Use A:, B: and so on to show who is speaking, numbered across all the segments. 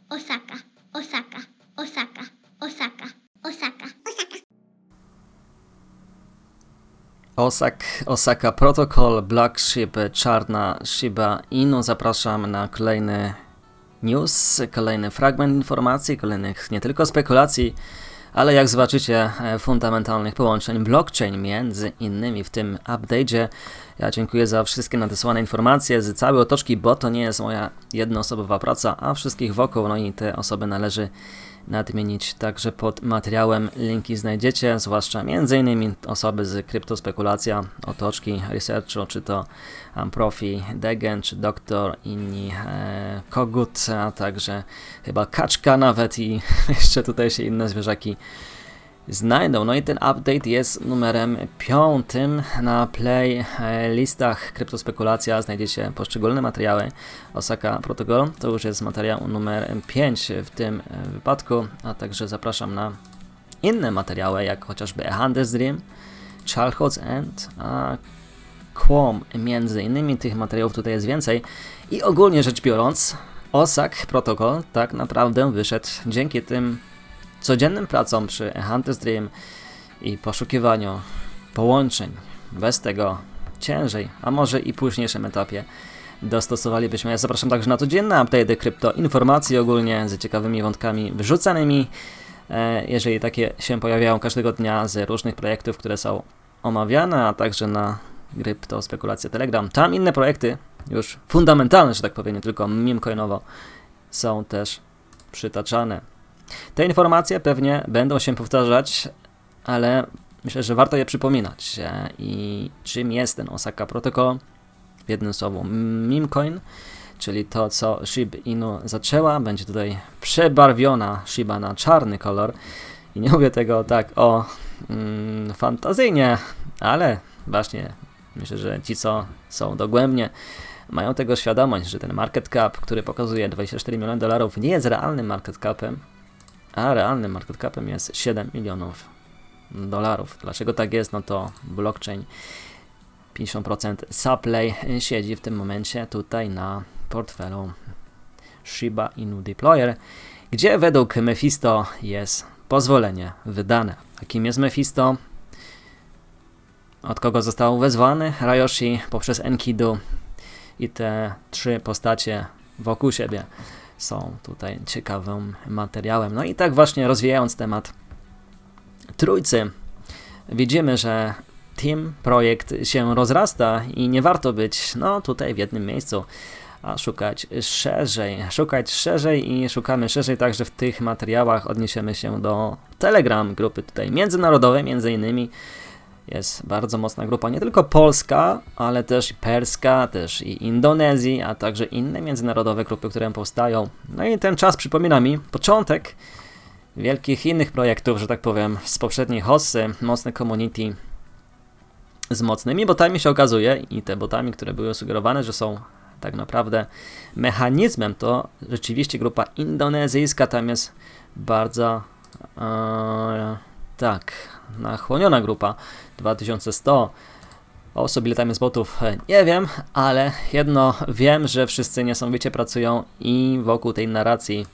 A: Osaka, Osaka, Osaka, Osaka, Osaka, Osaka.
B: Osaka Protocol, Black Ship, czarna Shiba Inu. Zapraszam na kolejny news, kolejny fragment informacji, kolejnych nie tylko spekulacji, ale jak zobaczycie fundamentalnych połączeń blockchain między innymi w tym update'zie. Ja dziękuję za wszystkie nadesłane informacje z całej otoczki, bo to nie jest moja jednoosobowa praca, a wszystkich wokół, no i te osoby należy nadmienić także pod materiałem. Linki znajdziecie, zwłaszcza m.in. osoby z kryptospekulacja, otoczki, researchu, czy to Amprofi, Degen, czy Doktor, inni Kogut, a także chyba Kaczka nawet i jeszcze tutaj się inne zwierzaki znajdą. No i ten update jest numerem 5 na playlistach kryptospekulacja. Znajdziecie poszczególne materiały. Osaka Protocol to już jest materiał numer 5 w tym wypadku, a także zapraszam na inne materiały, jak chociażby A Hunter's Dream, Childhood's End, a Quom. Między innymi tych materiałów tutaj jest więcej i ogólnie rzecz biorąc Osaka Protocol tak naprawdę wyszedł dzięki tym codziennym pracom przy A Hunter's Dream i poszukiwaniu połączeń. Bez tego ciężej, a może i późniejszym etapie dostosowalibyśmy. Ja zapraszam także na codzienne update'y krypto, informacji ogólnie z ciekawymi wątkami wrzucanymi, jeżeli takie się pojawiają każdego dnia z różnych projektów, które są omawiane, a także na krypto spekulacja Telegram. Tam inne projekty już fundamentalne, że tak powiem, nie tylko meme-coinowo, są też przytaczane. Te informacje pewnie będą się powtarzać, ale myślę, że warto je przypominać. I czym jest ten Osaka Protocol? W jednym słowo memecoin, czyli to, co Shiba Inu zaczęła. Będzie tutaj przebarwiona Shiba na czarny kolor. I nie mówię tego tak fantazyjnie, ale właśnie myślę, że ci, co są dogłębnie, mają tego świadomość, że ten market cap, który pokazuje 24 miliony dolarów, nie jest realnym market capem, a realnym market capem jest 7 milionów dolarów. Dlaczego tak jest? No to blockchain 50% supply siedzi w tym momencie tutaj na portfelu Shiba Inu Deployer, gdzie według Mephisto jest pozwolenie wydane. A kim jest Mephisto? Od kogo został wezwany Ryoshi? Poprzez Enkidu i te trzy postacie wokół siebie są tutaj ciekawym materiałem. No i tak właśnie rozwijając temat trójcy, widzimy, że projekt się rozrasta i nie warto być tutaj w jednym miejscu, a szukać szerzej i szukamy szerzej także w tych materiałach. Odniesiemy się do Telegram, grupy tutaj międzynarodowej, między innymi. Jest bardzo mocna grupa, nie tylko polska, ale też perska, też i Indonezji, a także inne międzynarodowe grupy, które powstają. No i ten czas przypomina mi początek wielkich innych projektów, że tak powiem, z poprzedniej hossy, mocne community z mocnymi botami się okazuje i te botami, które były sugerowane, że są tak naprawdę mechanizmem, to rzeczywiście grupa indonezyjska tam jest bardzo nachłoniona grupa, 2100 osób. Ile tam jest botów, nie wiem, ale jedno wiem, że wszyscy niesamowicie pracują i wokół tej narracji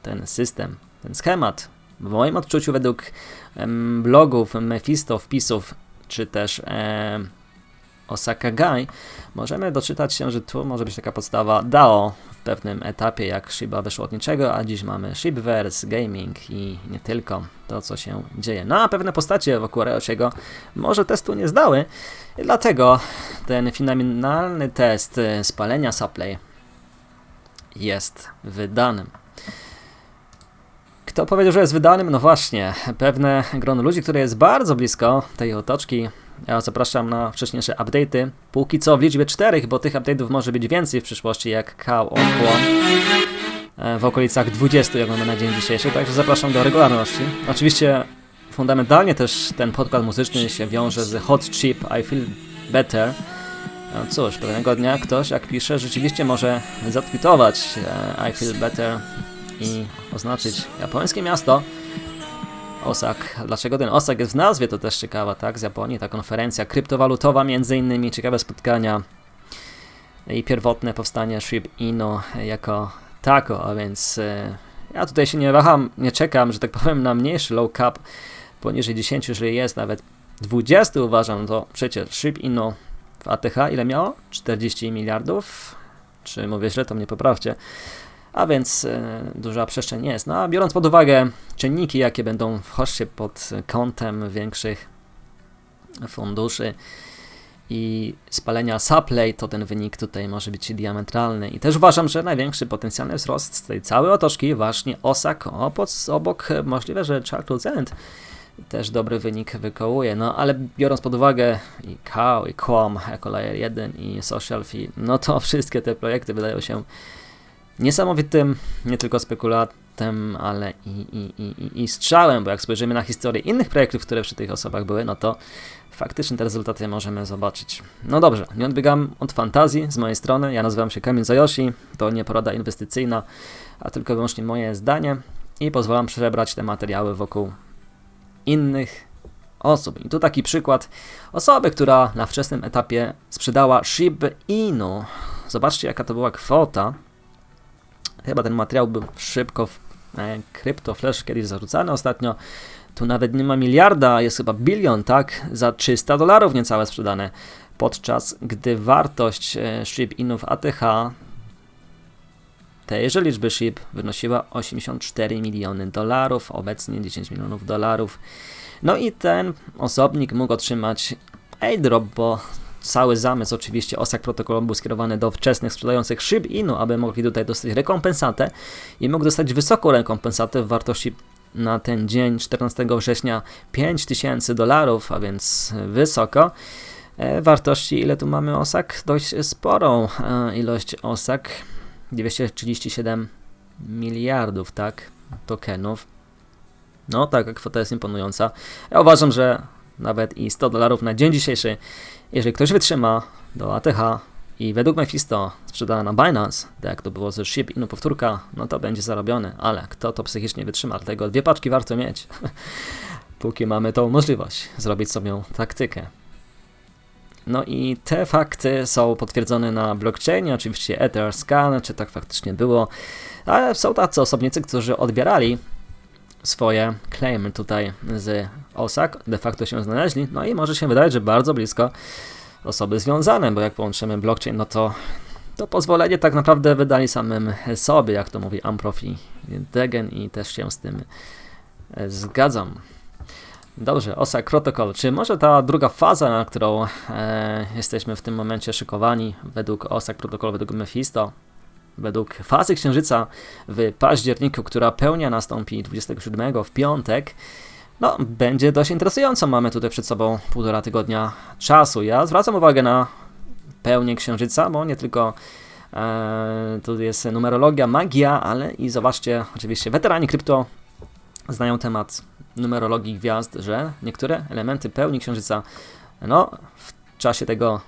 B: ten system, ten schemat, w moim odczuciu według blogów Mephisto, wpisów, czy też Osaka Guy, możemy doczytać się, że tu może być taka podstawa DAO w pewnym etapie, jak Shiba wyszło od niczego, a dziś mamy Shibverse, gaming i nie tylko to, co się dzieje. No a pewne postacie wokół Ryoshiego może testu nie zdały, i dlatego ten finalny test spalenia supply jest wydanym. Kto powiedział, że jest wydanym? No właśnie, pewne grono ludzi, które jest bardzo blisko tej otoczki. Ja zapraszam na wcześniejsze update'y. Póki co w liczbie 4, bo tych update'ów może być więcej w przyszłości, jak Cow Okło. W okolicach 20, jak mamy na dzień dzisiejszy, także zapraszam do regularności. Oczywiście fundamentalnie też ten podkład muzyczny się wiąże z Hot Chip, I Feel Better. No cóż, pewnego dnia ktoś, jak pisze, rzeczywiście może zatwitować I Feel Better i oznaczyć japońskie miasto Osak. Dlaczego ten Osak jest w nazwie, to też ciekawa, tak? Z Japonii, ta konferencja kryptowalutowa między innymi, ciekawe spotkania i pierwotne powstanie Shiba Inu jako tako, a więc Ja tutaj się nie waham, nie czekam, że tak powiem, na mniejszy low cap poniżej 10, jeżeli jest nawet 20, uważam, to przecież SHIB Ino w ATH ile miało? 40 miliardów? Czy mówię źle, to mnie poprawcie. A więc duża przestrzeń jest. No a biorąc pod uwagę czynniki, jakie będą w hoście pod kątem większych funduszy i spalenia supply, to ten wynik tutaj może być diametralny. I też uważam, że największy potencjalny wzrost z tej całej otoczki właśnie Osaka, obok możliwe, że Charles End też dobry wynik wykołuje. No ale biorąc pod uwagę i Cow, i Quam, jako Layer 1 i Social Fee, no to wszystkie te projekty wydają się niesamowitym, nie tylko spekulatem, ale i strzałem, bo jak spojrzymy na historię innych projektów, które przy tych osobach były, no to faktycznie te rezultaty możemy zobaczyć. No dobrze, nie odbiegam od fantazji z mojej strony, ja nazywam się Kamil Zayoshi, to nie porada inwestycyjna, a tylko i wyłącznie moje zdanie i pozwalam przebrać te materiały wokół innych osób. I tu taki przykład osoby, która na wczesnym etapie sprzedała SHIB Inu. Zobaczcie, jaka to była kwota. Chyba ten materiał był szybko w Crypto Flash kiedyś zarzucany ostatnio. Tu nawet nie ma miliarda, jest chyba bilion, tak? Za $300 niecałe sprzedane. Podczas gdy wartość SHIB Inu w ATH tejże liczby SHIB wynosiła 84 miliony dolarów, obecnie 10 milionów dolarów. No i ten osobnik mógł otrzymać airdrop, bo cały zamysł oczywiście OSAC protokolu był skierowany do wczesnych sprzedających SHIB Inu, aby mogli tutaj dostać rekompensatę i mógł dostać wysoką rekompensatę w wartości na ten dzień 14 września $5000, a więc wysoko. Wartości, ile tu mamy OSAC? Dość sporą ilość OSAC, 237 miliardów, tak, tokenów. No taka kwota jest imponująca. Ja uważam, że nawet i $100 na dzień dzisiejszy, jeżeli ktoś wytrzyma do ATH i według Mephisto sprzedana na Binance, tak jak to było ze SHIB Inu powtórka, no to będzie zarobiony, ale kto to psychicznie wytrzyma, dlatego 2 paczki warto mieć, póki mamy tą możliwość zrobić sobie taktykę. No i te fakty są potwierdzone na blockchainie, oczywiście Etherscan, czy tak faktycznie było, ale są tacy osobnicy, którzy odbierali swoje claimy tutaj z OSAC, de facto się znaleźli, no i może się wydać, że bardzo blisko osoby związane, bo jak połączymy blockchain, no to pozwolenie tak naprawdę wydali samym sobie, jak to mówi Amprofi Degen i też się z tym zgadzam. Dobrze, OSAC Protocol. Czy może ta druga faza, na którą jesteśmy w tym momencie szykowani według OSAC Protocol, według Mephisto, według fazy Księżyca w październiku, która pełnia nastąpi 27 w piątek, no będzie dość interesująco. Mamy tutaj przed sobą 1,5 tygodnia czasu. Ja zwracam uwagę na pełnię Księżyca, bo nie tylko tu jest numerologia, magia, ale i zobaczcie, oczywiście weterani krypto znają temat numerologii gwiazd, że niektóre elementy pełni Księżyca, no w czasie tego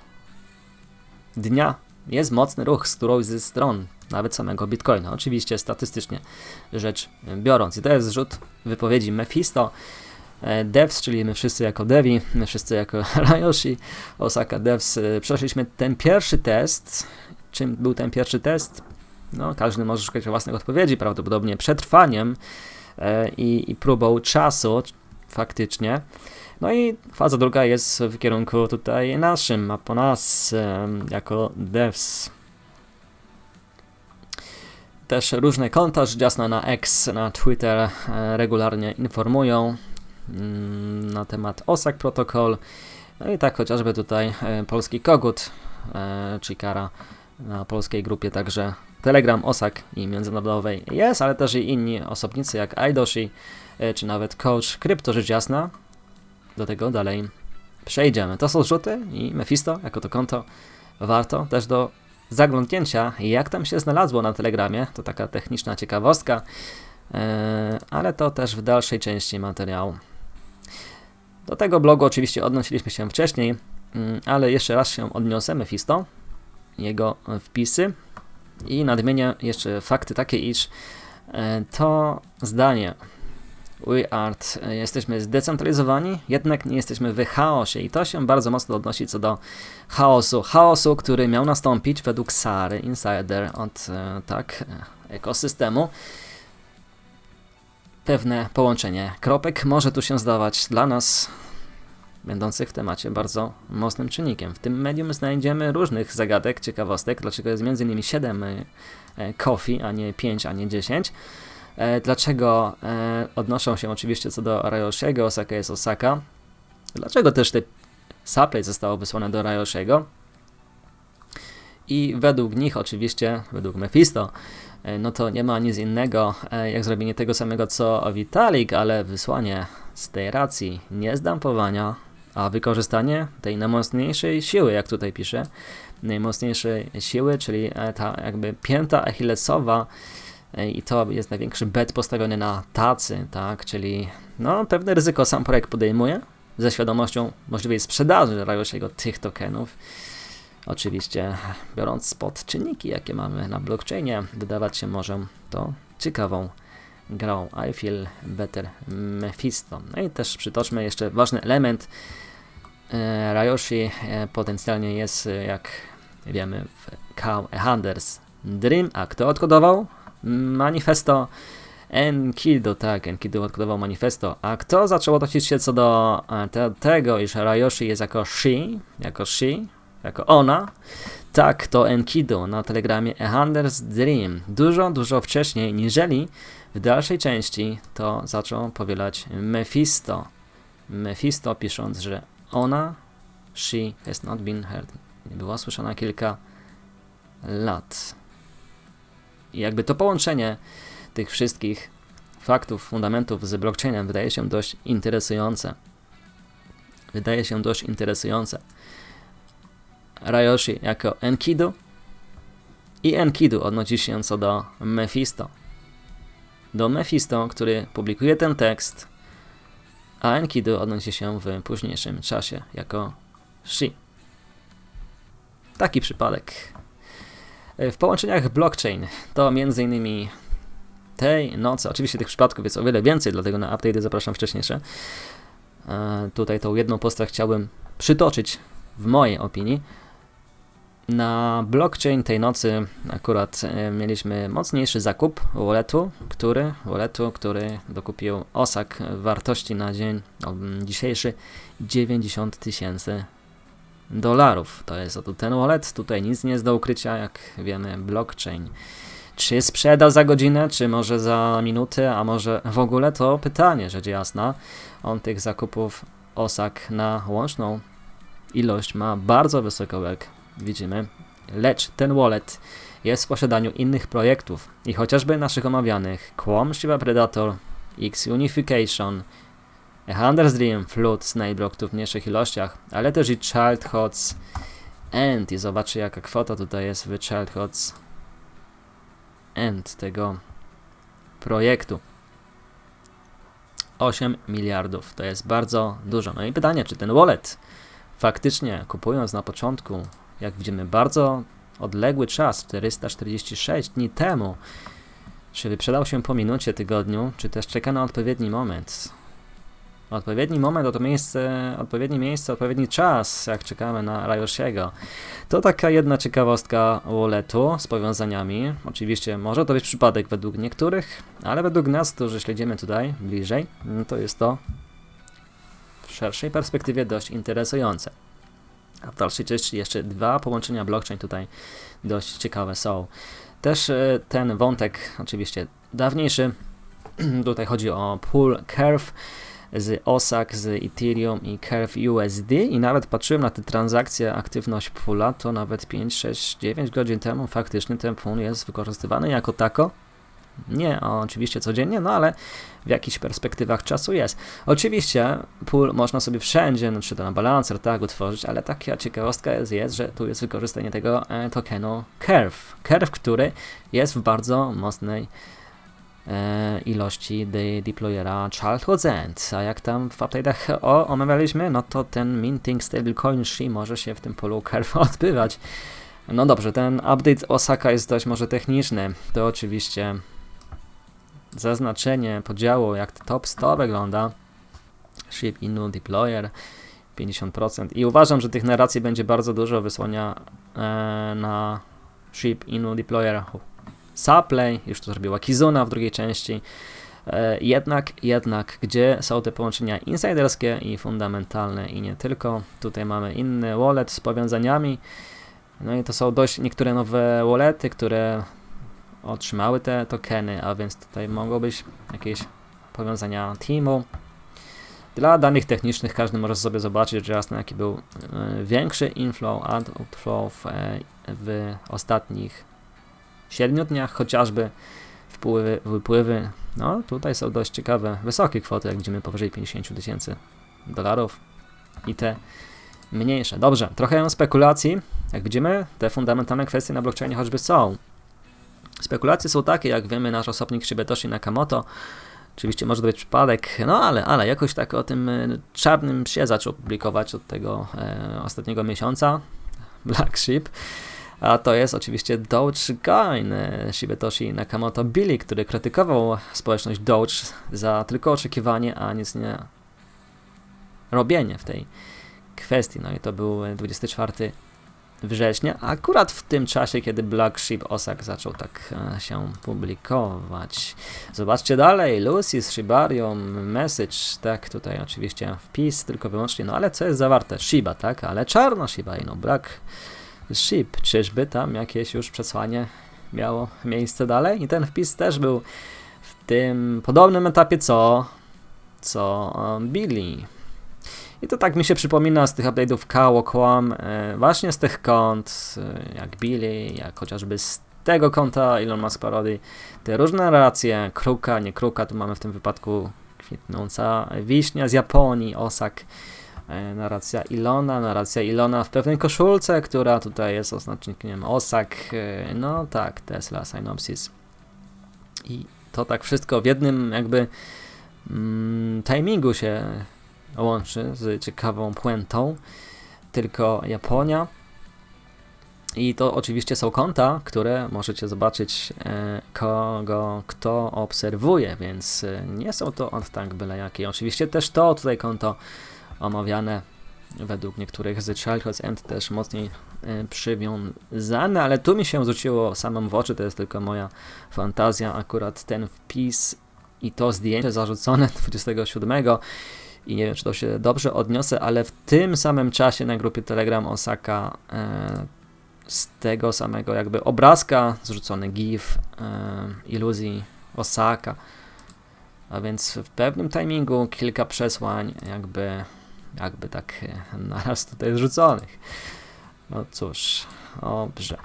B: dnia jest mocny ruch z którąś ze stron, nawet samego Bitcoina, oczywiście statystycznie rzecz biorąc. I to jest zrzut wypowiedzi Mephisto, Devs, czyli my wszyscy jako Devi, my wszyscy jako Ryoshi, Osaka Devs, przeszliśmy ten pierwszy test. Czym był ten pierwszy test? No, każdy może szukać własnych odpowiedzi, prawdopodobnie przetrwaniem i próbą czasu faktycznie. No i faza druga jest w kierunku tutaj naszym, a po nas jako devs. Też różne konta, rzecz jasna na X, na Twitter regularnie informują na temat OSAC Protocol. No i tak chociażby tutaj polski kogut, Chikara na polskiej grupie, także Telegram, OSAC i międzynarodowej jest, ale też i inni osobnicy jak Aidoshi, czy nawet Coach Crypto, rzecz jasna. Do tego dalej przejdziemy. To są rzuty i Mephisto, jako to konto, warto też do zaglądnięcia, jak tam się znalazło na Telegramie. To taka techniczna ciekawostka, ale to też w dalszej części materiału. Do tego blogu oczywiście odnosiliśmy się wcześniej, ale jeszcze raz się odniosę. Mephisto, jego wpisy i nadmienię jeszcze fakty takie, iż to zdanie jesteśmy zdecentralizowani, jednak nie jesteśmy w chaosie i to się bardzo mocno odnosi co do chaosu, który miał nastąpić według Sary Insider od ekosystemu. pewne połączenie kropek może tu się zdawać dla nas, będących w temacie bardzo mocnym czynnikiem. W tym medium znajdziemy różnych zagadek, ciekawostek, dlaczego jest m.in. 7 coffee, a nie 5, a nie 10. Dlaczego odnoszą się oczywiście co do Rayoshiego, Osaka jest Osaka. Dlaczego też te supply zostało wysłane do Rayoshiego. I według nich oczywiście, według Mephisto, no to nie ma nic innego jak zrobienie tego samego co Vitalik, ale wysłanie z tej racji nie zdumpowania, a wykorzystanie tej najmocniejszej siły, jak tutaj pisze, najmocniejszej siły, czyli ta jakby pięta achillesowa, i to jest największy bet postawiony na tacy, tak, czyli no pewne ryzyko sam projekt podejmuje, ze świadomością możliwej sprzedaży Rayoshiego tych tokenów. Oczywiście biorąc pod czynniki, jakie mamy na blockchainie, wydawać się może to ciekawą grą. I feel better Mephisto. No i też przytoczmy jeszcze ważny element. Rayoshi potencjalnie jest, jak wiemy, w Cow Hunter's Dream. A kto odkodował manifesto? Enkidu, tak, Enkidu odkodował manifesto. A kto zaczął odnosić się co do tego, iż Rayoshi jest jako ona, tak, to Enkidu na telegramie A Hunter's Dream dużo wcześniej, niżeli w dalszej części to zaczął powielać Mephisto. Mephisto pisząc, że ona, she has not been heard, nie była słyszana kilka lat. I jakby to połączenie tych wszystkich faktów, fundamentów z blockchainem wydaje się dość interesujące. Rayoshi jako Enkidu i Enkidu odnosi się co do Mephisto. Do Mephisto, który publikuje ten tekst, a Enkidu odnosi się w późniejszym czasie jako she. Taki przypadek. W połączeniach blockchain to m.in. tej nocy, oczywiście tych przypadków jest o wiele więcej, dlatego na update zapraszam wcześniejsze. Tutaj tą jedną postać chciałbym przytoczyć w mojej opinii. Na blockchain tej nocy akurat mieliśmy mocniejszy zakup walletu, który dokupił Osak w wartości na dzień dzisiejszy $90,000. To jest oto ten wallet, tutaj nic nie jest do ukrycia, jak wiemy, blockchain. Czy sprzeda za godzinę, czy może za minutę, a może w ogóle, to pytanie, rzecz jasna. On tych zakupów Osak na łączną ilość ma bardzo wysoką, jak widzimy, lecz ten wallet jest w posiadaniu innych projektów i chociażby naszych omawianych Quom, Shiba Predator, X Unification, A Hunter's Dream, Flood, Snakeblock tu w mniejszych ilościach, ale też i Childhood's End. I zobaczcie, jaka kwota tutaj jest w Childhood's End tego projektu. 8 miliardów, to jest bardzo dużo. No i pytanie, czy ten wallet faktycznie, kupując na początku, jak widzimy, bardzo odległy czas, 446 dni temu, czy wyprzedał się po minucie, tygodniu, czy też czeka na odpowiedni moment. Odpowiedni moment, odpowiednie miejsce, odpowiedni czas, jak czekamy na Rayoshiego. To taka jedna ciekawostka walletu z powiązaniami. Oczywiście może to być przypadek według niektórych, ale według nas, którzy śledzimy tutaj bliżej, to jest to w szerszej perspektywie dość interesujące. A w dalszej części jeszcze dwa połączenia blockchain tutaj dość ciekawe są. Też ten wątek oczywiście dawniejszy. Tutaj chodzi o pool Curve z Osak, z Ethereum i Curve USD i nawet patrzyłem na te transakcje, aktywność poola, to nawet 5, 6, 9 godzin temu faktycznie ten pool jest wykorzystywany jako tako. Nie oczywiście codziennie, no ale w jakichś perspektywach czasu jest. Oczywiście pool można sobie wszędzie, czy to na balancer, tak, utworzyć, ale taka ciekawostka jest, że tu jest wykorzystanie tego tokenu Curve. Curve, który jest w bardzo mocnej ilości deployera Childhood's End. A jak tam w update'ach omawialiśmy, no to ten minting stablecoin SHI może się w tym polu Curve odbywać. No dobrze, ten update Osaka jest dość może techniczny. To oczywiście zaznaczenie podziału, jak top 100 wygląda. Ship Inu Deployer 50%. I uważam, że tych narracji będzie bardzo dużo wysłania na Ship Inu Deployer Supply. Już to zrobiła Kizuna w drugiej części. Jednak, gdzie są te połączenia insiderskie i fundamentalne i nie tylko. Tutaj mamy inny wallet z powiązaniami. No i to są dość niektóre nowe wallety, które otrzymały te tokeny, a więc tutaj mogą być jakieś powiązania teamu. Dla danych technicznych każdy może sobie zobaczyć, że jasne jaki był większy inflow, outflow w ostatnich 7 dniach, chociażby wpływy, wypływy. No tutaj są dość ciekawe, wysokie kwoty, jak widzimy powyżej $50,000 i te mniejsze. Dobrze, trochę spekulacji. Jak widzimy, te fundamentalne kwestie na blockchainie choćby są. Spekulacje są takie, jak wiemy, nasz osobnik Shibetoshi Nakamoto, oczywiście może to być przypadek, no ale jakoś tak o tym czarnym psie zaczął publikować od tego ostatniego miesiąca, Black Sheep, a to jest oczywiście Dogecoin, Shibetoshi Nakamoto Billy, który krytykował społeczność Doge za tylko oczekiwanie, a nic nie robienie w tej kwestii. No i to był 24 września, akurat w tym czasie, kiedy Black Sheep Osaka zaczął tak się publikować. Zobaczcie dalej, Lucy z Shibarium, message, tak, tutaj oczywiście wpis tylko wyłącznie, no ale co jest zawarte? Shiba, tak, ale czarna Shiba Inu, Black Sheep, czyżby tam jakieś już przesłanie miało miejsce dalej? I ten wpis też był w tym podobnym etapie co Billy. I to tak mi się przypomina z tych update'ów Kało Kłam, właśnie z tych kont, jak Billy, jak chociażby z tego konta Elon Musk Parody, te różne narracje, kruka, nie kruka, tu mamy w tym wypadku kwitnąca wiśnia z Japonii, Osaka, narracja Ilona w pewnej koszulce, która tutaj jest oznacznikiem Osaka, no tak, Tesla, Synopsys. I to tak wszystko w jednym jakby timingu się łączy z ciekawą puentą, tylko Japonia. I to oczywiście są konta, które możecie zobaczyć kto obserwuje, więc nie są to tak byle jakie. Oczywiście też to tutaj konto omawiane według niektórych z Childhood's End też mocniej przywiązane, ale tu mi się rzuciło samym w oczy, to jest tylko moja fantazja, akurat ten wpis i to zdjęcie zarzucone 27 i nie wiem, czy to się dobrze odniosę, ale w tym samym czasie na grupie Telegram Osaka z tego samego jakby obrazka zrzucony gif iluzji Osaka, a więc w pewnym timingu kilka przesłań jakby tak naraz tutaj zrzuconych. No cóż, dobrze.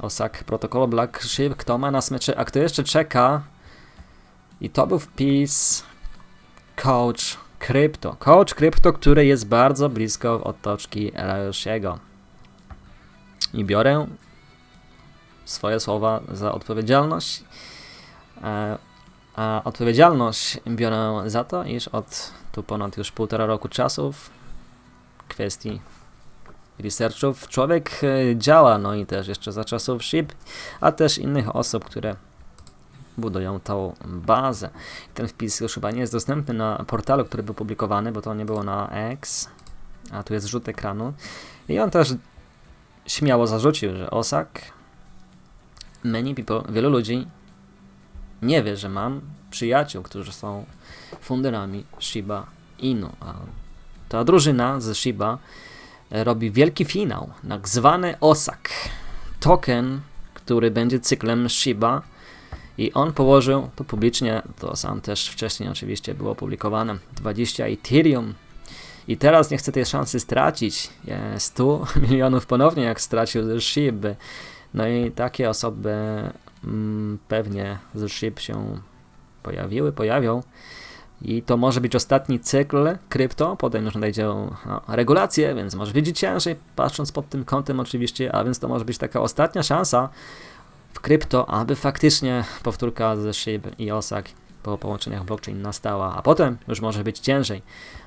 B: Osaka, protokół Black Sheep, kto ma na smyczy, a kto jeszcze czeka? I to był wpis Coach Crypto, który jest bardzo blisko otoczki Rayoshiego. I biorę swoje słowa za odpowiedzialność. A odpowiedzialność biorę za to, iż od tu ponad już 1,5 roku czasów kwestii researchów człowiek działa, no i też jeszcze za czasów SHIB, a też innych osób, które budują tą bazę. Ten wpis już chyba nie jest dostępny na portalu, który był publikowany, bo to nie było na X, a tu jest rzut ekranu. I on też śmiało zarzucił, że Osaka, many people, wielu ludzi nie wie, że mam przyjaciół, którzy są funderami Shiba Inu. A ta drużyna z Shiba robi wielki finał, tak zwany Osaka. Token, który będzie cyklem Shiba, i on położył, to publicznie, to sam też wcześniej oczywiście było opublikowane, 20 Ethereum. I teraz nie chce tej szansy stracić 100 milionów ponownie, jak stracił z SHIB. No i takie osoby pewnie z SHIB się pojawią. I to może być ostatni cykl krypto, potem już nadejdzie regulacje, więc może być ciężej, patrząc pod tym kątem oczywiście, a więc to może być taka ostatnia szansa w krypto, aby faktycznie powtórka ze SHIB i Osaka po połączeniach blockchain nastała, a potem już może być ciężej,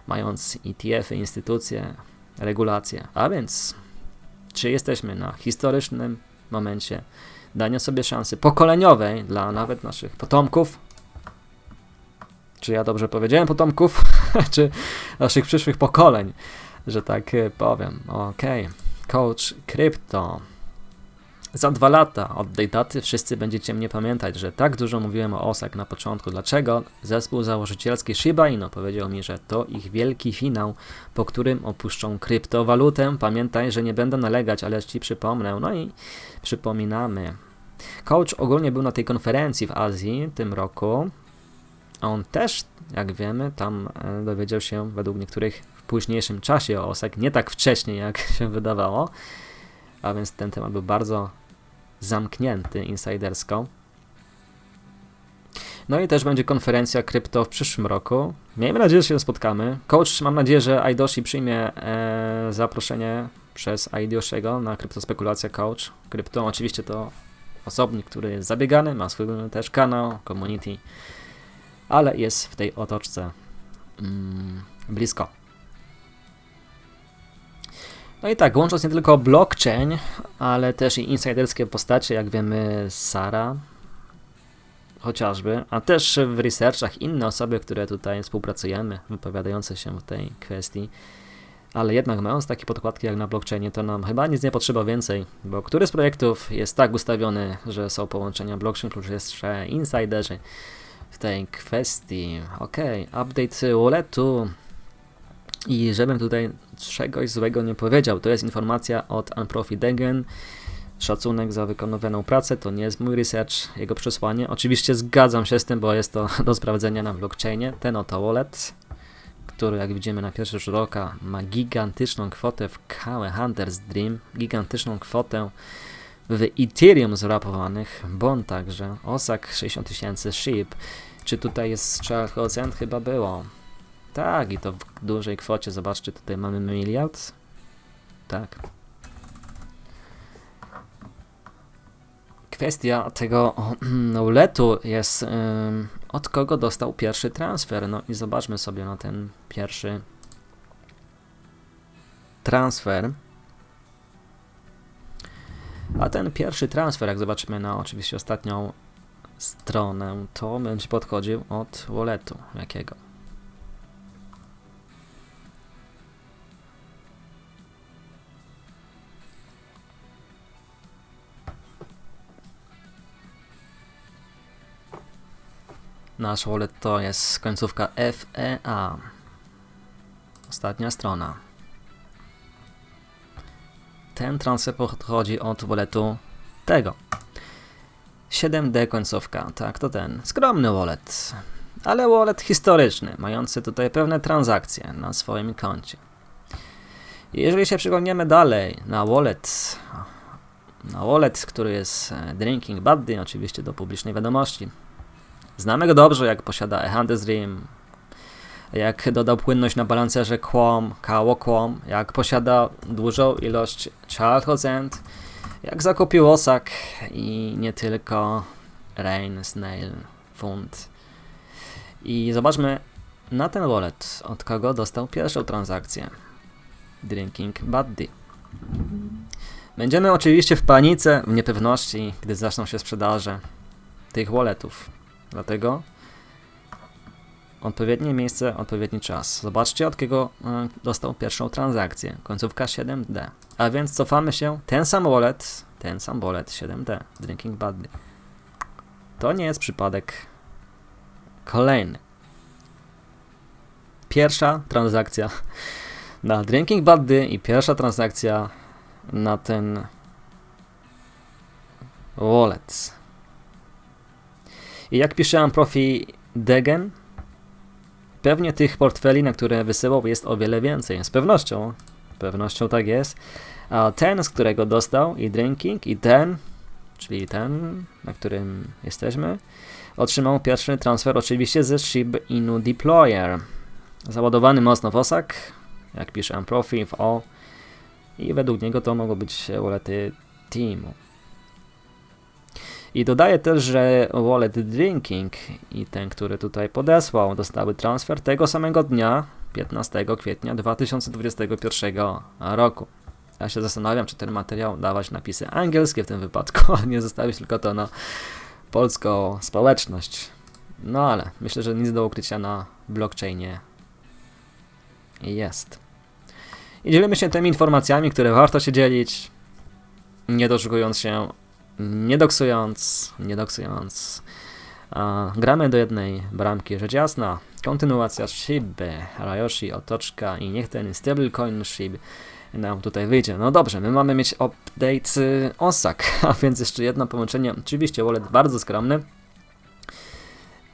B: mając ETF-y, instytucje, regulacje. A więc, czy jesteśmy na historycznym momencie dania sobie szansy pokoleniowej dla nawet naszych potomków? Czy ja dobrze powiedziałem potomków? Czy naszych przyszłych pokoleń, że tak powiem. Okej. Coach Crypto. Za 2 lata od tej daty wszyscy będziecie mnie pamiętać, że tak dużo mówiłem o Osaka na początku. Dlaczego? Zespół założycielski Shiba Inu powiedział mi, że to ich wielki finał, po którym opuszczą kryptowalutę. Pamiętaj, że nie będę nalegać, ale ci przypomnę. No i przypominamy. Coach ogólnie był na tej konferencji w Azji tym roku. On też, jak wiemy, tam dowiedział się według niektórych w późniejszym czasie o Osaka, nie tak wcześnie, jak się wydawało. A więc ten temat był bardzo zamknięty insidersko. No i też będzie konferencja krypto w przyszłym roku. Miejmy nadzieję, że się spotkamy. Coach, mam nadzieję, że Aidoshi przyjmie zaproszenie przez Aidoshiego na kryptospekulacja Coach. Krypto oczywiście to osobnik, który jest zabiegany, ma swój też kanał, community, ale jest w tej otoczce blisko. No i tak, łącząc nie tylko blockchain, ale też i insiderskie postacie, jak wiemy, Sara chociażby, a też w researchach inne osoby, które tutaj współpracujemy, wypowiadające się w tej kwestii. Ale jednak mając takie podkładki jak na blockchainie, to nam chyba nic nie potrzeba więcej, bo który z projektów jest tak ustawiony, że są połączenia blockchain plus jeszcze insiderzy w tej kwestii. Ok, update walletu. I żebym tutaj czegoś złego nie powiedział, to jest informacja od Unprofi Degen. Szacunek za wykonywaną pracę, to nie jest mój research, jego przesłanie. Oczywiście zgadzam się z tym, bo jest to do sprawdzenia na blockchainie. Ten oto wallet, który jak widzimy na pierwszy rzut oka ma gigantyczną kwotę w KW Hunter's Dream, gigantyczną kwotę w Ethereum zrapowanych, bond także, Osaka 60 000 SHIB. Czy tutaj jest Charles Hozent? Chyba było. Tak, i to w dużej kwocie, zobaczcie, tutaj mamy 1 miliard. Tak. Kwestia tego walletu jest, od kogo dostał pierwszy transfer. No i zobaczmy sobie na ten pierwszy transfer. A ten pierwszy transfer, jak zobaczymy na oczywiście ostatnią stronę, to będzie podchodził od walletu jakiego. Nasz wallet to jest końcówka FEA. Ostatnia strona. Ten transfer pochodzi od walletu tego. 7D końcówka, tak, to ten. Skromny wallet, ale wallet historyczny, mający tutaj pewne transakcje na swoim koncie. Jeżeli się przyglądniemy dalej na wallet, który jest Drinking Buddy, oczywiście do publicznej wiadomości. Znamy go dobrze, jak posiada Hunter's Dream, jak dodał płynność na balancerze Quom, Kało Quom, jak posiada dużą ilość Charles Hozent, jak zakupił Osaka i nie tylko Rain, Snail, Fund. I zobaczmy na ten wallet, od kogo dostał pierwszą transakcję. Drinking Buddy. Będziemy oczywiście w panice, w niepewności, gdy zaczną się sprzedaże tych walletów. Dlatego odpowiednie miejsce, odpowiedni czas. Zobaczcie, od kogo dostał pierwszą transakcję. Końcówka 7D. A więc cofamy się. Ten sam wallet 7D. Drinking Buddy. To nie jest przypadek. Kolejny. Pierwsza transakcja na Drinking Buddy i pierwsza transakcja na ten wallet. I jak pisze Unprofi Degen, pewnie tych portfeli, na które wysyłał, jest o wiele więcej. Z pewnością tak jest. A ten, z którego dostał i Drinking, i ten, czyli ten, na którym jesteśmy, otrzymał pierwszy transfer oczywiście ze Shiba Inu Deployer. Załadowany mocno w Osaka, jak pisze Unprofi, w O. I według niego to mogą być wallety Teamu. I dodaję też, że wallet Drinking i ten, który tutaj podesłał, dostały transfer tego samego dnia, 15 kwietnia 2021 roku. Ja się zastanawiam, czy ten materiał dawać napisy angielskie w tym wypadku, a nie zostawić tylko to na polską społeczność. No ale myślę, że nic do ukrycia na blockchainie jest. I dzielimy się tymi informacjami, które warto się dzielić, nie doszukując się nie doksując, gramy do jednej bramki, rzecz jasna. Kontynuacja Shiby, Ryoshi, otoczka i niech ten stablecoin Shib nam tutaj wyjdzie. No dobrze, my mamy mieć update Osaka, a więc jeszcze jedno połączenie. Oczywiście wallet bardzo skromny.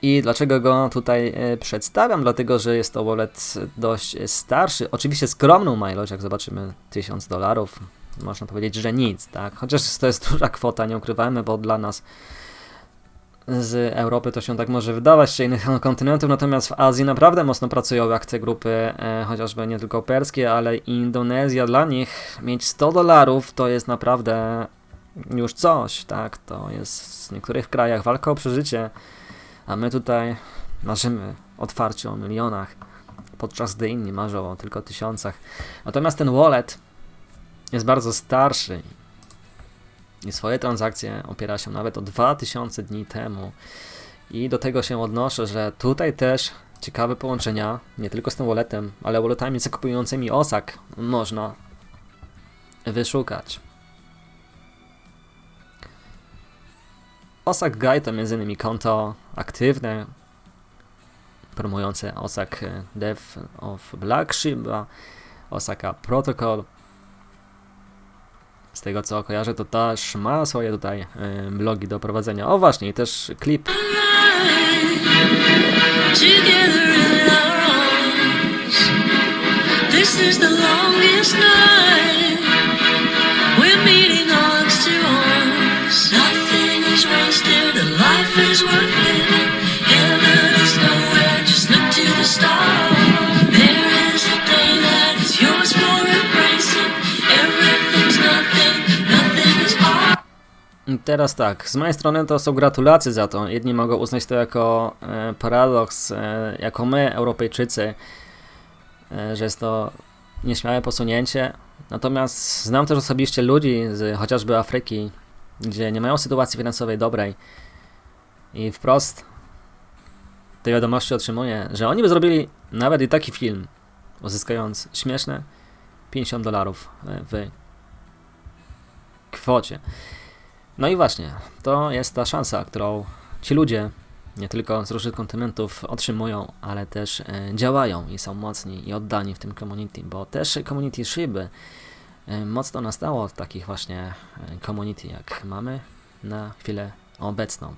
B: I dlaczego go tutaj przedstawiam? Dlatego, że jest to wallet dość starszy. Oczywiście skromną ma ilość, jak zobaczymy $1000. Można powiedzieć, że nic, tak? Chociaż to jest duża kwota, nie ukrywajmy, bo dla nas z Europy to się tak może wydawać, czy innych kontynentów, natomiast w Azji naprawdę mocno pracują jak te grupy, chociażby nie tylko perskie, ale i Indonezja. Dla nich mieć $100 to jest naprawdę już coś, tak? To jest w niektórych krajach walka o przeżycie, a my tutaj marzymy otwarcie o milionach, podczas gdy inni marzą o tylko tysiącach. Natomiast ten wallet jest bardzo starszy i swoje transakcje opiera się nawet o 2000 dni temu. I do tego się odnoszę, że tutaj też ciekawe połączenia, nie tylko z tym walletem, ale walletami zakupującymi Osaka można wyszukać. Osaka Guide to m.in. konto aktywne promujące Osaka Dev of Black Shiba, Osaka Protocol. Z tego co kojarzę, to też ma swoje tutaj blogi do prowadzenia. O właśnie, i też klip. This is the longest night. We're meeting arms to arms. Nothing is wasted, and life is worth living. Heaven is nowhere, just look to the stars. There is a day that is yours for embracing. Everything's nothing, nothing is hard. Teraz tak, z mojej strony to są gratulacje za to. Jedni mogą uznać to jako paradoks, jako my, Europejczycy, że jest to nieśmiałe posunięcie. Natomiast znam też osobiście ludzi z chociażby Afryki, gdzie nie mają sytuacji finansowej dobrej i wprost te wiadomości otrzymuję, że oni by zrobili nawet i taki film, uzyskując śmieszne $50 w kwocie. No i właśnie, to jest ta szansa, którą ci ludzie nie tylko z różnych kontynentów otrzymują, ale też działają i są mocni i oddani w tym community, bo też community Shiby mocno nastało od takich właśnie community, jak mamy na chwilę obecną.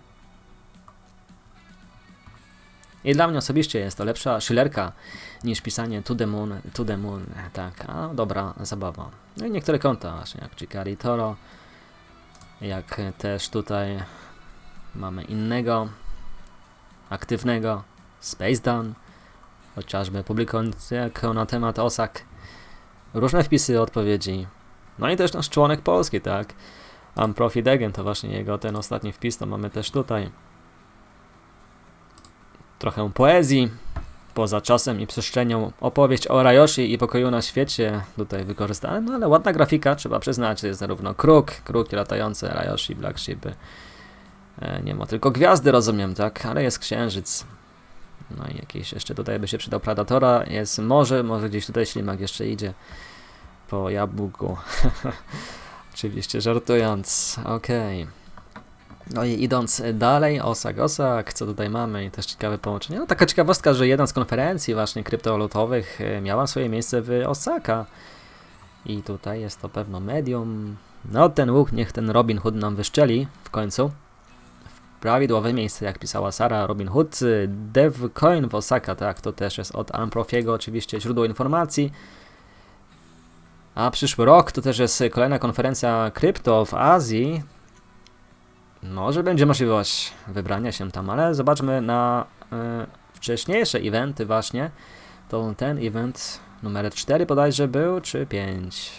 B: I dla mnie osobiście jest to lepsza szylerka niż pisanie to the moon, tak, a dobra zabawa. No i niektóre konta właśnie, jak Chikari Toro, jak też tutaj mamy innego aktywnego Space Down, chociażby publikującego na temat Osaka różne wpisy, odpowiedzi. No i też nasz członek polski, tak? Amprofit Agent, to właśnie jego ten ostatni wpis, to mamy też tutaj. Trochę poezji, poza czasem i przestrzenią, opowieść o Ryoshi i pokoju na świecie tutaj wykorzystane, no ale ładna grafika, trzeba przyznać, jest zarówno kruki latające, Ryoshi, Black Shipy. Nie ma tylko gwiazdy, rozumiem, tak? Ale jest księżyc. No i jakiś jeszcze tutaj by się przydał Predatora. Jest może gdzieś tutaj ślimak jeszcze idzie po jabłku. Oczywiście żartując. Okej. No i idąc dalej, Osaka, co tutaj mamy i też ciekawe połączenie. No taka ciekawostka, że jedna z konferencji właśnie kryptowalutowych miała swoje miejsce w Osaka. I tutaj jest to pewno medium. No ten łuk, niech ten Robin Hood nam wyszczeli w końcu. Prawidłowe miejsce, jak pisała Sara Robin Hood, DevCoin w Osaka, tak, to też jest od Amprofiego oczywiście źródło informacji. A przyszły rok to też jest kolejna konferencja krypto w Azji. Może będzie możliwość wybrania się tam, ale zobaczmy na wcześniejsze eventy właśnie. To ten event numer 4 bodajże był, czy 5?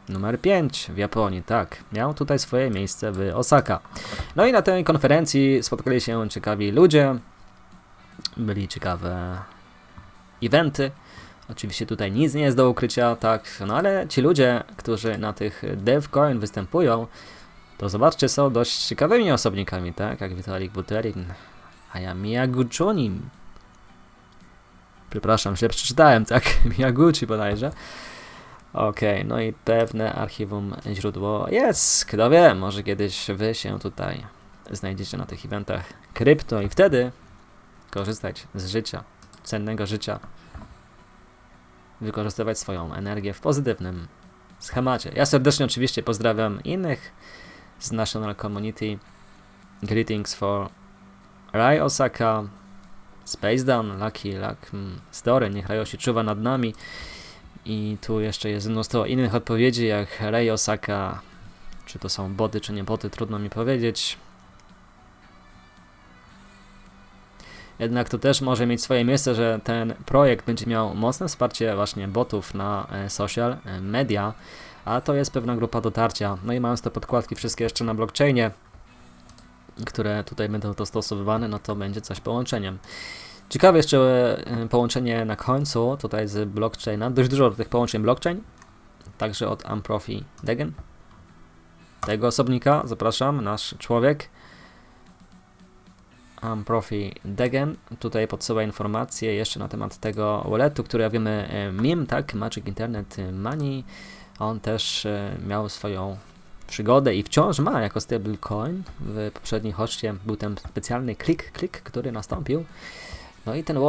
B: Numer 5 w Japonii, tak. Miał tutaj swoje miejsce w Osaka. No i na tej konferencji spotkali się ciekawi ludzie. Byli ciekawe eventy. Oczywiście tutaj nic nie jest do ukrycia, tak. No ale ci ludzie, którzy na tych DevCoin występują, to zobaczcie, są dość ciekawymi osobnikami, tak. Jak Vitalik Buterin, Aya Miyaguchi. Przepraszam, źle przeczytałem, tak. Miyaguchi bodajże. Okej, no i pewne archiwum źródło jest. Kto wie, może kiedyś wy się tutaj znajdziecie na tych eventach krypto i wtedy korzystać z życia, cennego życia. Wykorzystywać swoją energię w pozytywnym schemacie. Ja serdecznie oczywiście pozdrawiam innych z National Community. Greetings for Rai Osaka, Space Down, Lucky Luck, Story, niech Rayoshi czuwa nad nami. I tu jeszcze jest mnóstwo innych odpowiedzi, jak Rai Osaka, czy to są boty, czy nie boty, trudno mi powiedzieć. Jednak to też może mieć swoje miejsce, że ten projekt będzie miał mocne wsparcie właśnie botów na social media, a to jest pewna grupa dotarcia. No i mając te podkładki wszystkie jeszcze na blockchainie, które tutaj będą dostosowywane, no to będzie coś połączeniem. Ciekawe jeszcze połączenie na końcu tutaj z blockchaina. Dość dużo tych połączeń blockchain, także od Amprofi Degen. Tego osobnika zapraszam, nasz człowiek. Amprofi Degen tutaj podsyła informacje jeszcze na temat tego walletu, który jak wiemy MIM, tak, Magic Internet Money. On też miał swoją przygodę i wciąż ma jako stablecoin. W poprzedniej hoście był ten specjalny klik, który nastąpił. No i ten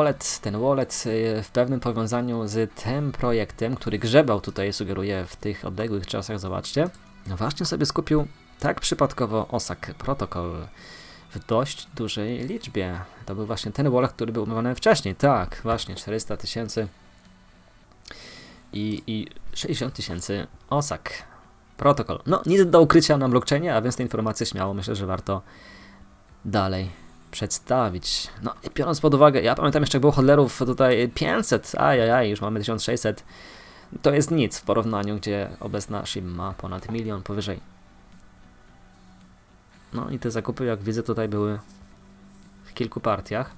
B: wallet w pewnym powiązaniu z tym projektem, który grzebał tutaj, sugeruję, w tych odległych czasach, zobaczcie, no właśnie sobie skupił tak przypadkowo OSAK Protocol w dość dużej liczbie. To był właśnie ten wallet, który był omawiany wcześniej, tak, właśnie 400 000 i 60 000 OSAK Protocol. No, nic do ukrycia na blockchainie, a więc te informacje śmiało myślę, że warto dalej przedstawić. No i biorąc pod uwagę, ja pamiętam jeszcze jak było hodlerów tutaj 500, już mamy 1600, to jest nic w porównaniu, gdzie obecna SHIB ma ponad 1 000 000 powyżej. No i te zakupy, jak widzę, tutaj były w kilku partiach.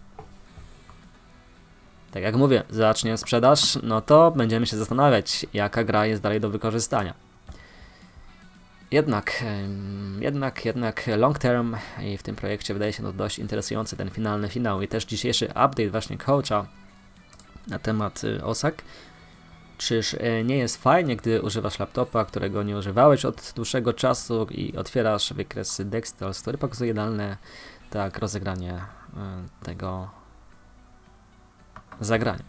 B: Tak jak mówię, zacznie sprzedaż, no będziemy się zastanawiać, jaka gra jest dalej do wykorzystania. Jednak long term i w tym projekcie wydaje się to dość interesujący ten finalny finał i też dzisiejszy update właśnie coacha na temat OSAK. Czyż nie jest fajnie, gdy używasz laptopa, którego nie używałeś od dłuższego czasu i otwierasz wykres Dextels, który pokazuje idealne tak rozegranie tego zagrania.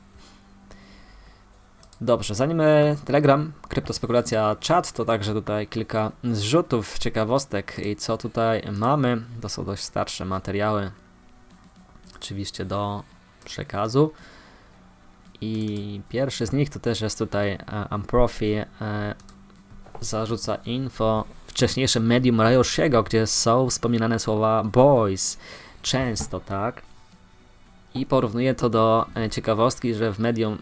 B: Dobrze, zanim Telegram, kryptospekulacja, czat, to także tutaj kilka zrzutów, ciekawostek i co tutaj mamy. To są dość starsze materiały, oczywiście do przekazu. I pierwszy z nich to też jest tutaj Amprofi zarzuca info wcześniejsze medium Rayoshiego, gdzie są wspominane słowa boys, często, tak? I porównuje to do ciekawostki, że w medium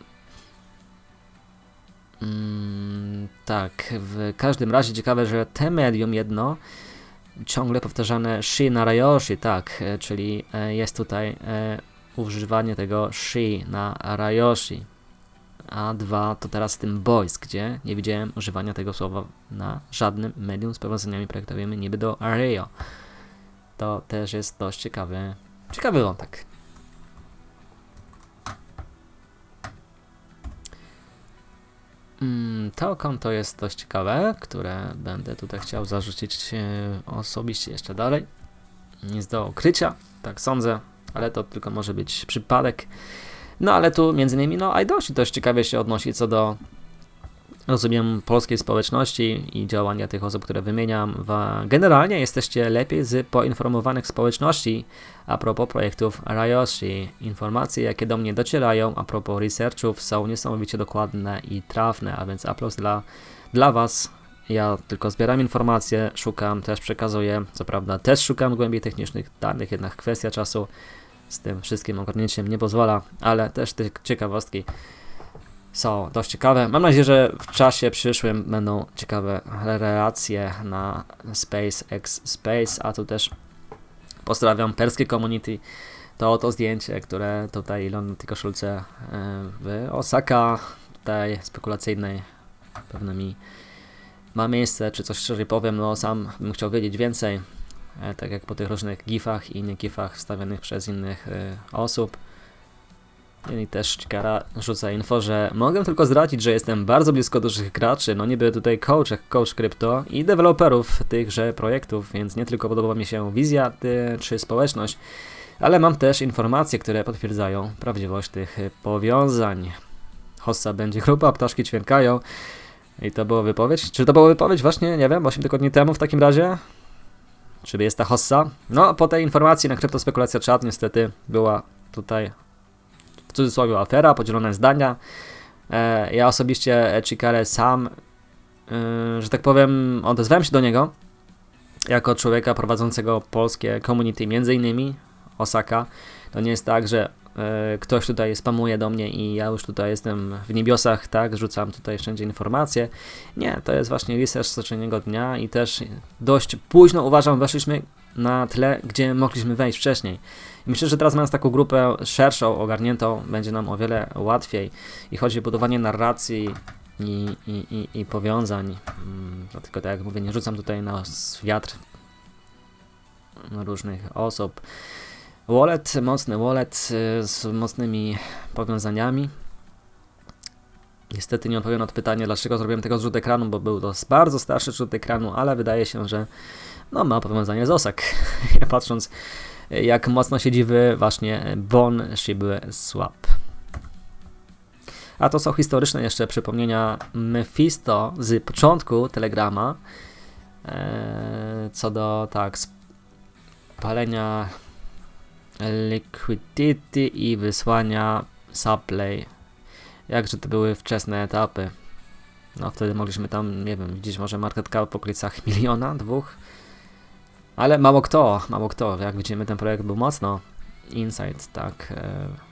B: tak, w każdym razie ciekawe, że te medium jedno ciągle powtarzane shi na Rayoshi, tak, czyli jest tutaj używanie tego shi na Rayoshi, a dwa to teraz tym boys, gdzie nie widziałem używania tego słowa na żadnym medium z powiązaniami projektowymi niby do Rayo. To też jest dość ciekawy wątek. To konto jest dość ciekawe, które będę tutaj chciał zarzucić osobiście jeszcze dalej. Nic do ukrycia, tak sądzę, ale to tylko może być przypadek. No ale tu między innymi iDoshi dość ciekawie się odnosi co do, rozumiem, polskiej społeczności i działania tych osób, które wymieniam. Generalnie jesteście lepiej z poinformowanych społeczności a propos projektów Rayoshi. Informacje, jakie do mnie docierają a propos researchów, są niesamowicie dokładne i trafne, a więc aplauz dla Was. Ja tylko zbieram informacje, szukam, też przekazuję. Co prawda też szukam głębiej technicznych danych, jednak kwestia czasu z tym wszystkim ogarnięciem nie pozwala, ale też te ciekawostki są dość ciekawe. Mam nadzieję, że w czasie przyszłym będą ciekawe relacje na SpaceX Space, a tu też pozdrawiam perskie community. To zdjęcie, które tutaj Elon na tej koszulce w Osaka, tutaj spekulacyjnej, pewnymi ma miejsce, czy coś szerzej powiem, sam bym chciał wiedzieć więcej, tak jak po tych różnych gifach i innych gifach wstawianych przez innych osób. I też Chikara rzuca info, że mogę tylko zdradzić, że jestem bardzo blisko dużych graczy, no niby tutaj coach krypto i deweloperów tychże projektów, więc nie tylko podoba mi się wizja czy społeczność, ale mam też informacje, które potwierdzają prawdziwość tych powiązań. Hossa będzie grupa, ptaszki ćwierkają. I to była wypowiedź? Czy to była wypowiedź właśnie, nie wiem, 8 tygodni temu w takim razie? Czy jest ta hossa? No, po tej informacji na Kryptospekulacja Czat niestety była tutaj w cudzysłowie afera, podzielone zdania. Ja osobiście Chikarę sam, że tak powiem, odezwałem się do niego jako człowieka prowadzącego polskie community, między innymi Osaka. To nie jest tak, że ktoś tutaj spamuje do mnie i ja już tutaj jestem w niebiosach, tak, rzucam tutaj wszędzie informacje. Nie, to jest właśnie research z poprzedniego dnia i też dość późno, uważam, weszliśmy na tle, gdzie mogliśmy wejść wcześniej. I myślę, że teraz mając taką grupę szerszą, ogarniętą, będzie nam o wiele łatwiej i chodzi o budowanie narracji i powiązań. Dlatego tak jak mówię, nie rzucam tutaj na wiatr różnych osób. Wallet, mocny wallet z mocnymi powiązaniami. Niestety nie odpowiem na to pytanie, dlaczego zrobiłem tego zrzut ekranu, bo był to bardzo starszy zrzut ekranu, ale wydaje się, że no, ma powiązanie z Osaka. Patrząc jak mocno siedzi w właśnie Bon Shiba Swap. A to są historyczne jeszcze przypomnienia Mephisto z początku Telegrama co do tak spalenia liquidity i wysłania supply. Jakże to były wczesne etapy. No wtedy mogliśmy tam, nie wiem, widzieć może market cap w okolicach 1 miliona, 2. Ale mało kto. Jak widzimy, ten projekt był mocno inside, tak,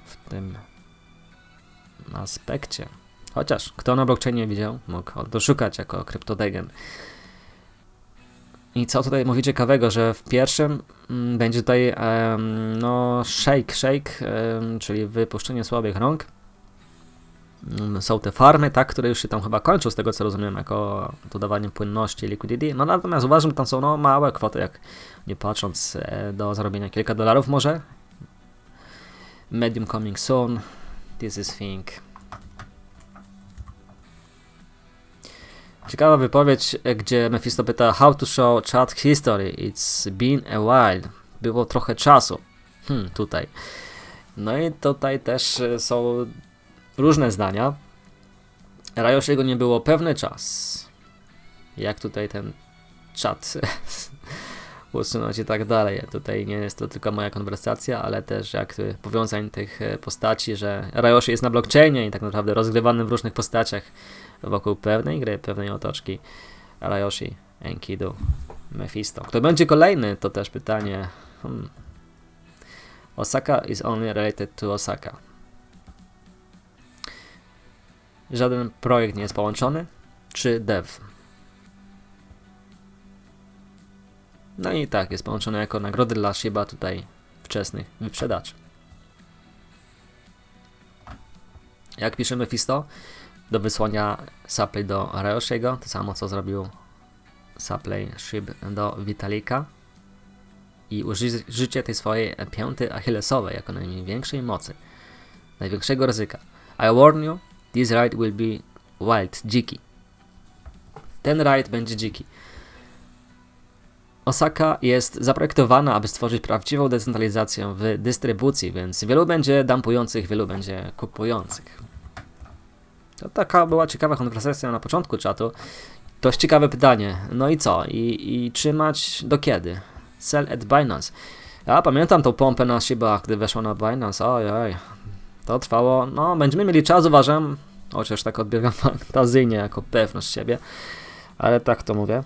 B: w tym aspekcie. Chociaż kto na blockchainie widział, mógł doszukać jako CryptoDegen. I co tutaj mówi ciekawego, że w pierwszym będzie tutaj no shake, czyli wypuszczenie słabych rąk. Są te farmy, tak, które już się tam chyba kończą, z tego co rozumiem, jako dodawanie płynności, liquidity. No natomiast uważam, że tam są no, małe kwoty, jak nie patrząc do zarobienia kilka dolarów może. Medium coming soon. This is thing. Ciekawa wypowiedź, gdzie Mephisto pyta how to show chat history. It's been a while. Było trochę czasu. Tutaj. No i tutaj też są różne zdania. Rayoshiego nie było pewny czas. Jak tutaj ten czat usunąć i tak dalej. Tutaj nie jest to tylko moja konwersacja, ale też jak powiązań tych postaci, że Rayoshi jest na blockchainie i tak naprawdę rozgrywany w różnych postaciach wokół pewnej gry, pewnej otoczki. Rayoshi, Enkidu, Mephisto. Kto będzie kolejny? To też pytanie. Osaka is only related to Osaka. Żaden projekt nie jest połączony. Czy dev? No i tak, jest połączony jako nagrody dla Shiba tutaj wczesnych wyprzedaczy. Jak pisze Mephisto, do wysłania supply do Rayoshiego, to samo co zrobił supply Shib do Vitalika i użycie tej swojej pięty achillesowej jako największej mocy, największego ryzyka. I warn you, this ride will be wild, dziki. Ten ride będzie dziki. Osaka jest zaprojektowana, aby stworzyć prawdziwą decentralizację w dystrybucji, więc wielu będzie dumpujących, wielu będzie kupujących. To taka była ciekawa konwersacja na początku czatu. Dość ciekawe pytanie. No i co? I trzymać do kiedy? Sell at Binance. Ja pamiętam tą pompę na Shiba, gdy weszła na Binance. Ojoj. To trwało, no będziemy mieli czas, uważam, chociaż tak odbiegam fantazyjnie, jako pewność siebie, ale tak to mówię.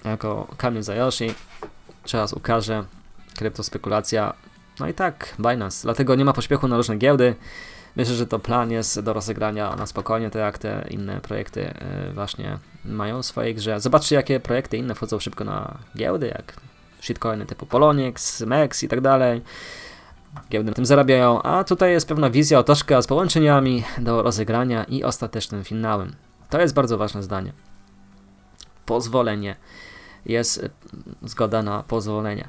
B: Jako Kamil Zayoshi, czas ukaże, kryptospekulacja, no i tak, Binance, dlatego nie ma pośpiechu na różne giełdy. Myślę, że to plan jest do rozegrania na spokojnie, tak jak te inne projekty właśnie mają w swojej grze. Zobaczcie, jakie projekty inne wchodzą szybko na giełdy, jak shitcoiny typu Poloniex, MEX i tak dalej. Giełdy na tym zarabiają, a tutaj jest pewna wizja otoczka z połączeniami do rozegrania i ostatecznym finałem. To jest bardzo ważne zdanie. Pozwolenie. Jest zgoda na pozwolenie.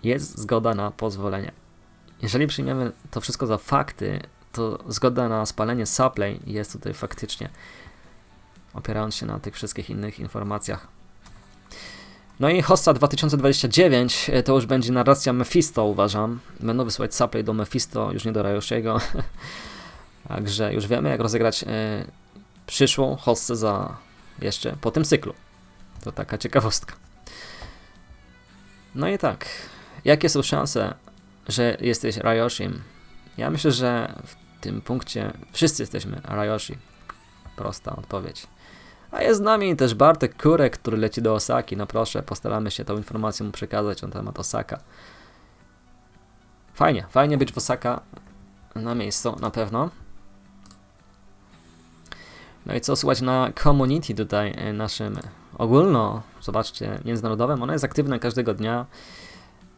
B: Jest zgoda na pozwolenie. Jeżeli przyjmiemy to wszystko za fakty, to zgoda na spalenie supply jest tutaj faktycznie, opierając się na tych wszystkich innych informacjach. No i Hossa 2029 to już będzie narracja Mephisto, uważam. Będą wysyłać supply do Mephisto, już nie do Rayoshiego. Także już wiemy, jak rozegrać przyszłą Hossę za jeszcze po tym cyklu. To taka ciekawostka. No i tak, jakie są szanse, że jesteś Rayoshim? Ja myślę, że w tym punkcie wszyscy jesteśmy Rayoshi. Prosta odpowiedź. A jest z nami też Bartek Kurek, który leci do Osaki. No proszę, postaramy się tą informację mu przekazać na temat Osaka. Fajnie być w Osaka na miejscu, na pewno. No i co słuchać na community tutaj naszym ogólno, zobaczcie, międzynarodowym. Ono jest aktywne każdego dnia.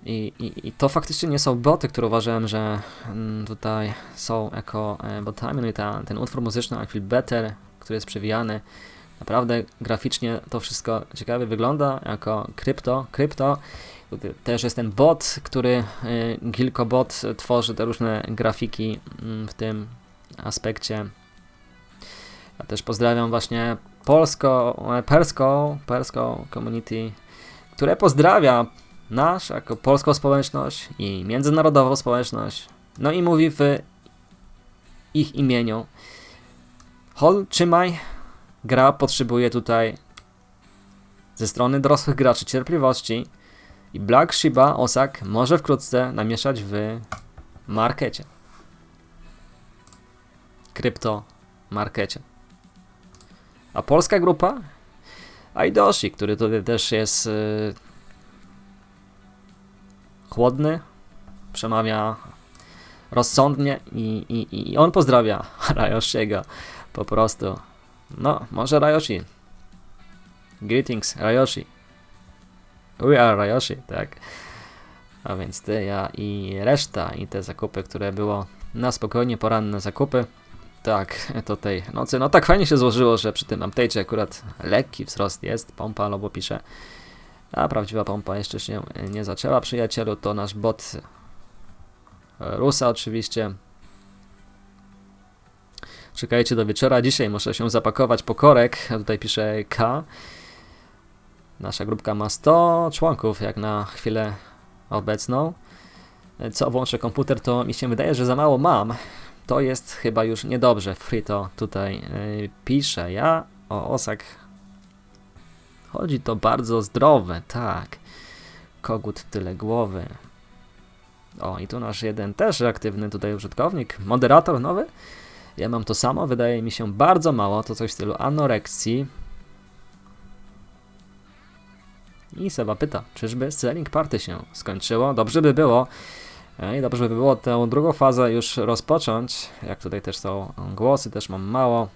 B: I to faktycznie nie są boty, które uważałem, że tutaj są jako botami. No i ten utwór muzyczny I Feel Better, który jest przewijany. Naprawdę graficznie to wszystko ciekawie wygląda jako krypto. Też jest ten bot, który Gilkobot tworzy te różne grafiki w tym aspekcie. Ja też pozdrawiam właśnie perską community, które pozdrawia nasz jako polską społeczność i międzynarodową społeczność. No i mówi w ich imieniu: trzymaj. Gra potrzebuje tutaj ze strony dorosłych graczy cierpliwości i Black Shiba Osak może wkrótce namieszać w markecie. Krypto markecie. A polska grupa? Aidoshi, który tutaj też jest chłodny, przemawia rozsądnie i on pozdrawia Rayoshiego po prostu. No, może Rayoshi. Greetings, Rayoshi. We are Rayoshi, tak. A więc ty, ja i reszta, i te zakupy, które było na spokojnie, poranne zakupy. Tak, to tej nocy. No tak fajnie się złożyło, że przy tym update'cie akurat lekki wzrost jest. Pompa Lobo pisze. A prawdziwa pompa jeszcze się nie zaczęła, przyjacielu. To nasz bot Rusa oczywiście. Czekajcie do wieczora. Dzisiaj muszę się zapakować po korek. A tutaj pisze K. Nasza grupka ma 100 członków, jak na chwilę obecną. Co włączę komputer, to mi się wydaje, że za mało mam. To jest chyba już niedobrze. Frito tutaj pisze. Ja o Osak. Chodzi to bardzo zdrowe, tak. Kogut w tyle głowy. O, i tu nasz jeden też aktywny tutaj użytkownik. Moderator nowy. Ja mam to samo, wydaje mi się bardzo mało. To coś w stylu anoreksji. I Seba pyta, czyżby Selling Party się skończyło? Dobrze by było. I dobrze by było tę drugą fazę już rozpocząć. Jak tutaj też są głosy, też mam mało.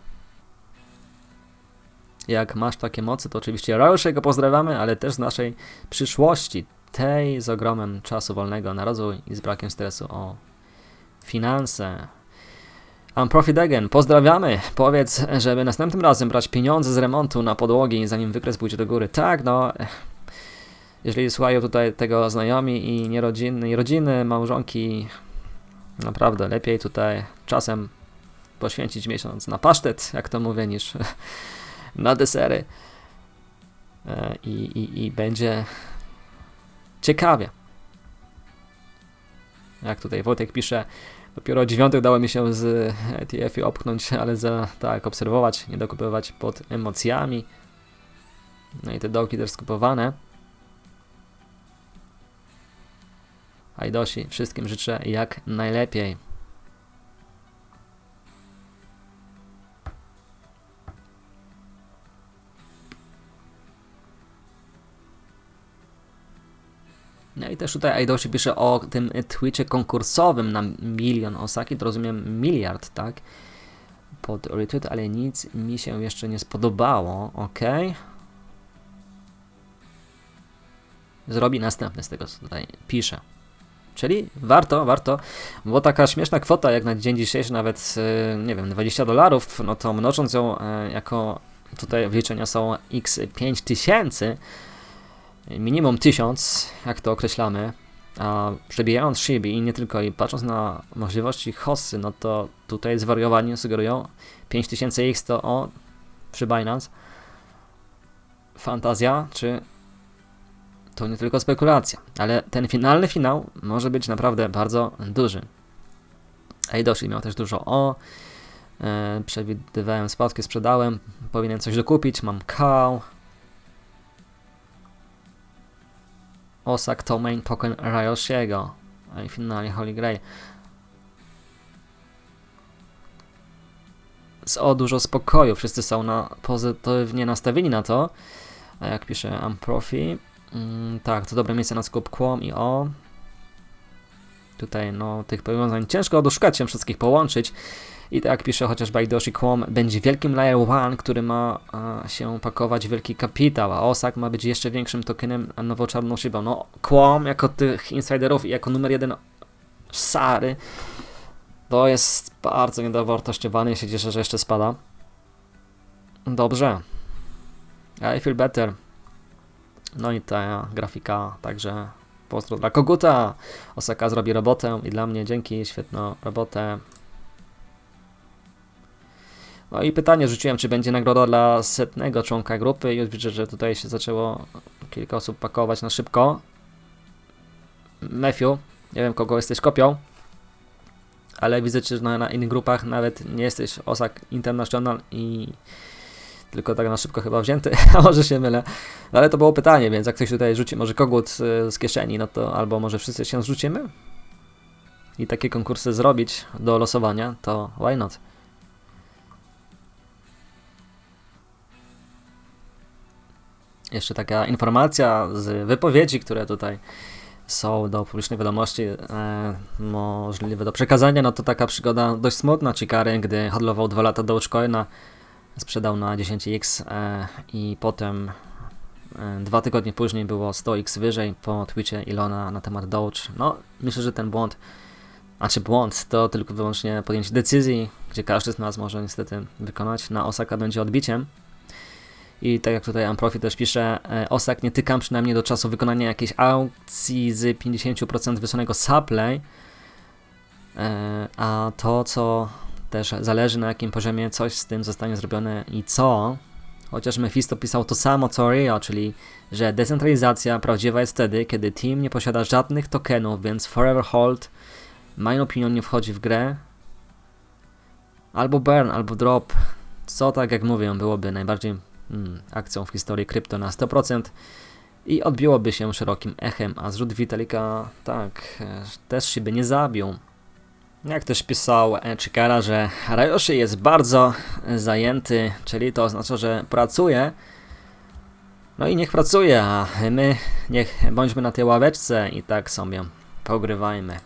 B: Jak masz takie mocy, to oczywiście Rayoshiego pozdrawiamy, ale też z naszej przyszłości, tej z ogromem czasu wolnego na rozwój i z brakiem stresu o finanse. Unprofit Again, pozdrawiamy. Powiedz, żeby następnym razem brać pieniądze z remontu na podłogi, zanim wykres pójdzie do góry. Tak, no, jeżeli słuchają tutaj tego znajomi i rodziny, małżonki, naprawdę lepiej tutaj czasem poświęcić miesiąc na pasztet, jak to mówię, niż na desery. I będzie ciekawie. Jak tutaj Wojtek pisze, dopiero 9 udało mi się z ETF-y opchnąć, ale tak, obserwować, nie dokupywać pod emocjami. No i te dołki też skupowane. Aidoshi, wszystkim życzę jak najlepiej. No i też tutaj Aidoshi pisze o tym Twitchie konkursowym na 1 milion Osaki, to rozumiem miliard, tak? Pod retweet, ale nic mi się jeszcze nie spodobało, ok? Zrobi następny z tego, co tutaj pisze. Czyli warto, bo taka śmieszna kwota jak na dzień dzisiejszy, nawet, nie wiem, $20, no to mnożąc ją jako, tutaj wliczenia są x 5000, minimum 1000, jak to określamy, A przebijając Shibi i nie tylko, i patrząc na możliwości hossy, no to tutaj zwariowanie sugerują 5000X to przy Binance. Fantazja, czy to nie tylko spekulacja, ale ten finalny finał może być naprawdę bardzo duży. Eidoshi miał też dużo przewidywałem spadki, sprzedałem, powinien coś dokupić, mam Cow. Osak to main token Ryoshiego. I finalnie Holy Grail. Dużo spokoju, wszyscy są pozytywnie nastawieni na to. A jak pisze Amprofi, tak, to dobre miejsce na skup Quom i tutaj tych powiązań ciężko doszukać się, wszystkich połączyć. I tak jak pisze chociażby Eidoshi, Quom będzie wielkim layer 1, który ma się pakować w wielki kapitał, a Osak ma być jeszcze większym tokenem nowoczarną szybą. Quom jako tych insiderów i jako numer 1 Sary to jest bardzo niedowartościowany i się cieszę, że jeszcze spada. Dobrze. I feel better. No i ta grafika, także pozdro dla Koguta. Osaka zrobi robotę i dla mnie dzięki, świetną robotę. No i pytanie rzuciłem, czy będzie nagroda dla 100. członka grupy. Już widzę, że tutaj się zaczęło kilka osób pakować na szybko. Matthew, nie wiem kogo jesteś kopią, ale widzę, że na innych grupach nawet nie jesteś Osak International i tylko tak na szybko chyba wzięty, a może się mylę. No ale to było pytanie, więc jak ktoś tutaj rzuci może kogut z kieszeni, no to albo może wszyscy się zrzucimy i takie konkursy zrobić do losowania, to why not? Jeszcze taka informacja z wypowiedzi, które tutaj są do publicznej wiadomości możliwe do przekazania, no to taka przygoda dość smutna Chikary, gdy hodlował 2 lata Dogecoina, sprzedał na 10x i potem 2 tygodnie później było 100x wyżej po tweetie Ilona na temat Doge. No, myślę, że ten błąd to tylko wyłącznie podjęcie decyzji, gdzie każdy z nas może niestety wykonać. Na Osaka będzie odbiciem. I tak jak tutaj Amprofi też pisze, Osak nie tykam przynajmniej do czasu wykonania jakiejś aukcji z 50% wysłanego supply, a to co też zależy na jakim poziomie coś z tym zostanie zrobione i co, chociaż Mephisto pisał to samo co Rio, czyli że decentralizacja prawdziwa jest wtedy, kiedy team nie posiada żadnych tokenów, więc Forever Hold, moim opinion, nie wchodzi w grę, albo burn, albo drop, co tak jak mówię byłoby najbardziej akcją w historii krypto na 100% i odbiłoby się szerokim echem, a zrzut Vitalika też się by nie zabił. Jak też pisał Chikara, że Ryoshi jest bardzo zajęty, czyli to oznacza, że pracuje. No i niech pracuje, a my bądźmy na tej ławeczce i tak sobie pogrywajmy.